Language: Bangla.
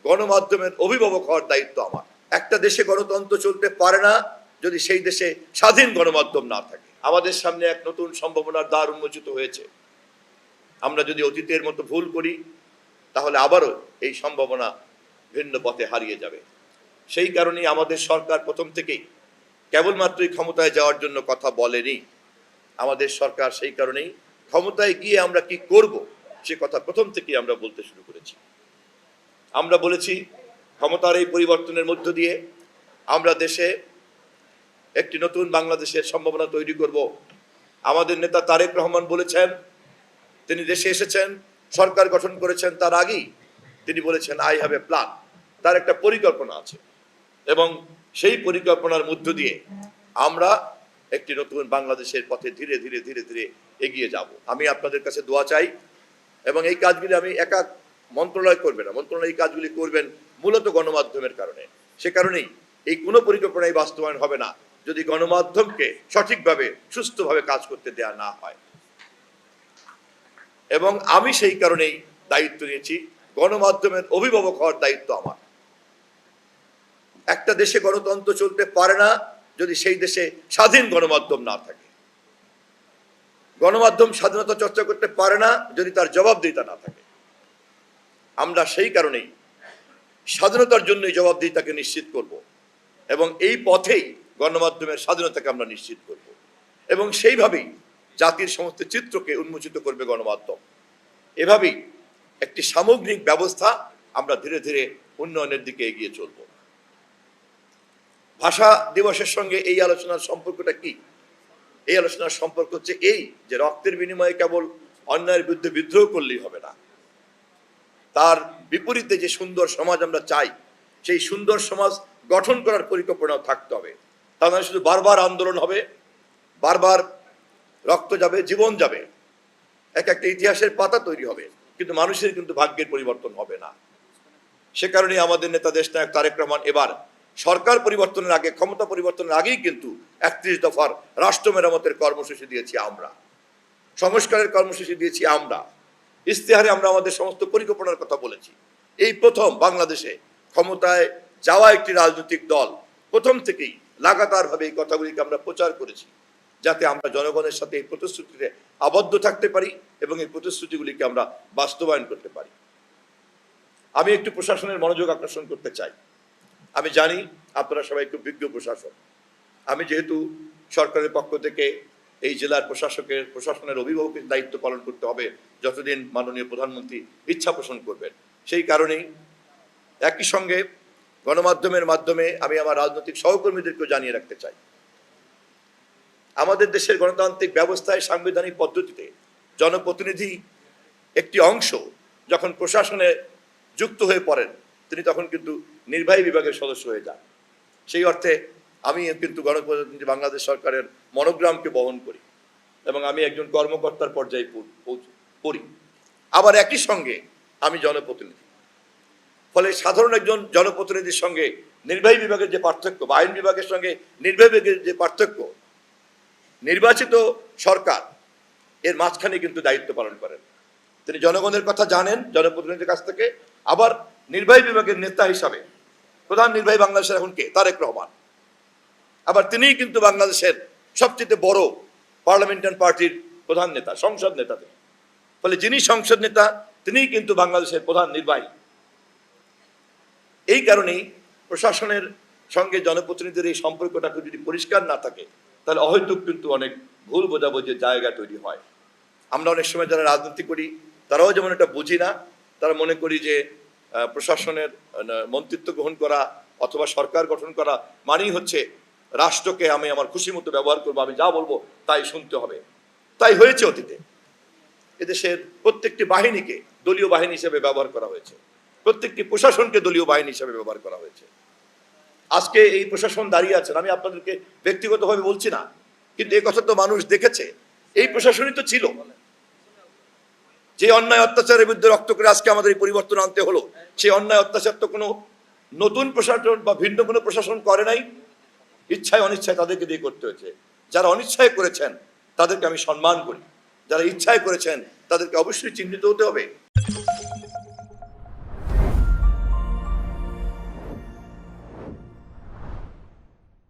গণমাধ্যমের অভিভাবক হওয়ার দায়িত্ব আমার। একটা দেশে গণতন্ত্র চলতে পারে না যদি সেই দেশে স্বাধীন গণমাধ্যম না থাকে। আমাদের সামনে এক নতুন সম্ভাবনার দ্বার উন্মোচিত হয়েছে। আমরা যদি অতীতের মতো ভুল করি তাহলে আবারও এই সম্ভাবনা ভিন্ন পথে হারিয়ে যাবে। সেই কারণেই আমাদের সরকার প্রথম থেকেই কেবলমাত্রই ক্ষমতায় যাওয়ার জন্য কথা বলেনি। আমাদের সরকার সেই কারণেই ক্ষমতায় গিয়ে আমরা কি করব সে কথা প্রথম থেকেই আমরা বলতে শুরু করেছি। আমরা বলেছি ক্ষমতার এই পরিবর্তনের মধ্য দিয়ে আমরা দেশে একটি নতুন বাংলাদেশের সম্ভাবনা তৈরি করব। আমাদের নেতা তারেক রহমান বলেছেন, তিনি দেশে এসেছেন, সরকার গঠন করেছেন, তার আগেই তিনি বলেছেন আই হ্যাভ এ প্ল্যান, তার একটা পরিকল্পনা আছে এবং সেই পরিকল্পনার মধ্য দিয়ে আমরা একটি নতুন বাংলাদেশের পথে ধীরে ধীরে ধীরে ধীরে এগিয়ে যাব। আমি আপনাদের কাছে দোয়া চাই এবং এই কাজগুলি আমি একা মন্ত্রণালয় করবে না, মন্ত্রণালয় এই কাজগুলি করবেন মূলত গণমাধ্যমের কারণে। সে কারণেই এই কোনো পরিকল্পনাই বাস্তবায়ন হবে না যদি গণমাধ্যমকে সঠিকভাবে সুস্থভাবে কাজ করতে দেয়া না হয়। এবং আমি সেই কারণেই দায়িত্ব নিয়েছি, গণমাধ্যমের অভিভাবক হওয়ার দায়িত্ব আমার। একটা দেশে গণতন্ত্র চলতে পারে না যদি সেই দেশে স্বাধীন গণমাধ্যম না থাকে। গণমাধ্যম স্বাধীনতা চর্চা করতে পারে না যদি তার জবাবদিহিতা না থাকে। আমরা সেই কারণেই স্বাধীনতার জন্যই জবাবদিহিতাকে নিশ্চিত করব এবং এই পথেই গণমাধ্যমের স্বাধীনতাকে আমরা নিশ্চিত করব এবং সেইভাবেই জাতির সমস্ত চিত্রকে উন্মোচিত করবে গণমাধ্যম। এভাবেই একটি সামগ্রিক ব্যবস্থা আমরা ধীরে ধীরে উন্নয়নের দিকে এগিয়ে চলব। ভাষা দিবসের সঙ্গে এই আলোচনার সম্পর্কটা কি? এই আলোচনার সম্পর্ক হচ্ছে এই যে রক্তের বিনিময়ে কেবল অন্যায়ের বিরুদ্ধে বিদ্রোহ করলেই হবে না, তার বিপরীতে যে সুন্দর সমাজ আমরা চাই সেই সুন্দর সমাজ গঠন করার পরিকল্পনাও থাকতে হবে। তা নয় শুধু বারবার আন্দোলন হবে, বারবার রক্ত যাবে, জীবন যাবে, এক একটা ইতিহাসের পাতা তৈরি হবে, কিন্তু মানুষের কিন্তু ভাগ্যের পরিবর্তন হবে না। সে কারণে আমাদের নেতা দেশনায়ক তারেক রহমান এবার সরকার পরিবর্তনের আগে, ক্ষমতা পরিবর্তনের আগেই কিন্তু 31 দফার রাষ্ট্র মেরামতের কর্মসূচি দিয়েছি আমরা, সংস্কারের কর্মসূচি দিয়েছি আমরা, ইশতেহারে আমরা আমাদের সমস্ত পরিকল্পনার কথা বলেছি। এই প্রথম বাংলাদেশে ক্ষমতায় যাওয়া একটি রাজনৈতিক দল প্রথম থেকেই লাগাতারভাবে এই কথাগুলিকে আমরা প্রচার করেছি, যাতে আমরা জনগণের সাথে এই প্রতিশ্রুতিতে আবদ্ধ থাকতে পারি এবং এই প্রতিশ্রুতিগুলিকে আমরা বাস্তবায়ন করতে পারি। আমি একটু প্রশাসনের মনোযোগ আকর্ষণ করতে চাই। আমি জানি আপনারা সবাই খুব বিজ্ঞ প্রশাসন। আমি যেহেতু সরকারের পক্ষ থেকে এই জেলার প্রশাসনের অভিভাবকের দায়িত্ব পালন করতে হবে যতদিন মাননীয় প্রধানমন্ত্রী ইচ্ছা পোষণ করবেন, সেই কারণেই একই সঙ্গে গণমাধ্যমের মাধ্যমে আমি আমার রাজনৈতিক সহকর্মীদেরকেও জানিয়ে রাখতে চাই, আমাদের দেশের গণতান্ত্রিক ব্যবস্থায় সাংবিধানিক পদ্ধতিতে জনপ্রতিনিধি একটি অংশ যখন প্রশাসনে যুক্ত হয়ে পড়েন তিনি তখন কিন্তু নির্বাহী বিভাগের সদস্য হয়ে যান। সেই অর্থে আমি কিন্তু গণপ্রজাতন্ত্রী বাংলাদেশ সরকারের মনোগ্রামকে বহন করি এবং আমি একজন কর্মকর্তার পর্যায়ে পড়ি, আবার একই সঙ্গে আমি জনপ্রতিনিধি। ফলে সাধারণ একজন জনপ্রতিনিধির সঙ্গে নির্বাহী বিভাগের যে পার্থক্য বা আইন বিভাগের সঙ্গে নির্বাহী বিভাগের যে পার্থক্য, নির্বাচিত সরকার এর মাঝখানে কিন্তু দায়িত্ব পালন করেন। তিনি জনগণের কথা জানেন জনপ্রতিনিধির কাছ থেকে, আবার নির্বাহী বিভাগের নেতা হিসাবে প্রধান নির্বাহী বাংলাদেশের এখন কে? তারেক রহমান। আবার তিনিই কিন্তু বাংলাদেশের সবচেয়ে বড় পার্লামেন্টারি পার্টির প্রধান নেতা, সংসদ নেতা তিনি। ফলে যিনি সংসদ নেতা তিনিই কিন্তু বাংলাদেশের প্রধান নির্বাহী। এই কারণেই প্রশাসনের সঙ্গে জনপ্রতিনিধিদের এই সম্পর্কটা যদি পরিষ্কার না থাকে তাহলে অহৈতুক কিন্তু অনেক ভুল বোঝাবুঝির জায়গা তৈরি হয়। আমরা অনেক সময় যারা রাজনীতি করি তারাও যেমন এটা বুঝি না, তারা মনে করি যে প্রশাসনের মন্ত্রিত্ব গ্রহণ করা অথবা সরকার গঠন করা মানেই হচ্ছে রাষ্ট্রকে আমি আমার খুশি মতো ব্যবহার করবো, আমি যা বলবো তাই শুনতে হবে। তাই হয়েছে অতীতে। এদেশের প্রত্যেকটি বাহিনীকে দলীয় বাহিনী হিসেবে ব্যবহার করা হয়েছে, প্রত্যেকটি প্রশাসনকে দলীয় বাহিনী হিসেবে ব্যবহার করা হয়েছে। আজকে এই প্রশাসন দাঁড়িয়ে আছেন, আমি আপনাদেরকে ব্যক্তিগতভাবে বলছি না, কিন্তু এই কথা তো মানুষ দেখেছে। এই প্রশাসনই তো ছিল যে অন্যায় অত্যাচারের বিরুদ্ধে রক্ত করে আজকে আমাদের এই পরিবর্তন আনতে হলো। সেই অন্যায় অত্যাচার তো কোনো নতুন প্রশাসন বা ভিন্ন কোনো প্রশাসন করে নাই, ইচ্ছায় অনিচ্ছায় তাদেরকে দিয়ে করতে হয়েছে। যারা অনিচ্ছায় করেছেন তাদেরকে আমি সম্মান করি, যারা ইচ্ছায় করেছেন তাদেরকে অবশ্যই চিহ্নিত হতে হবে।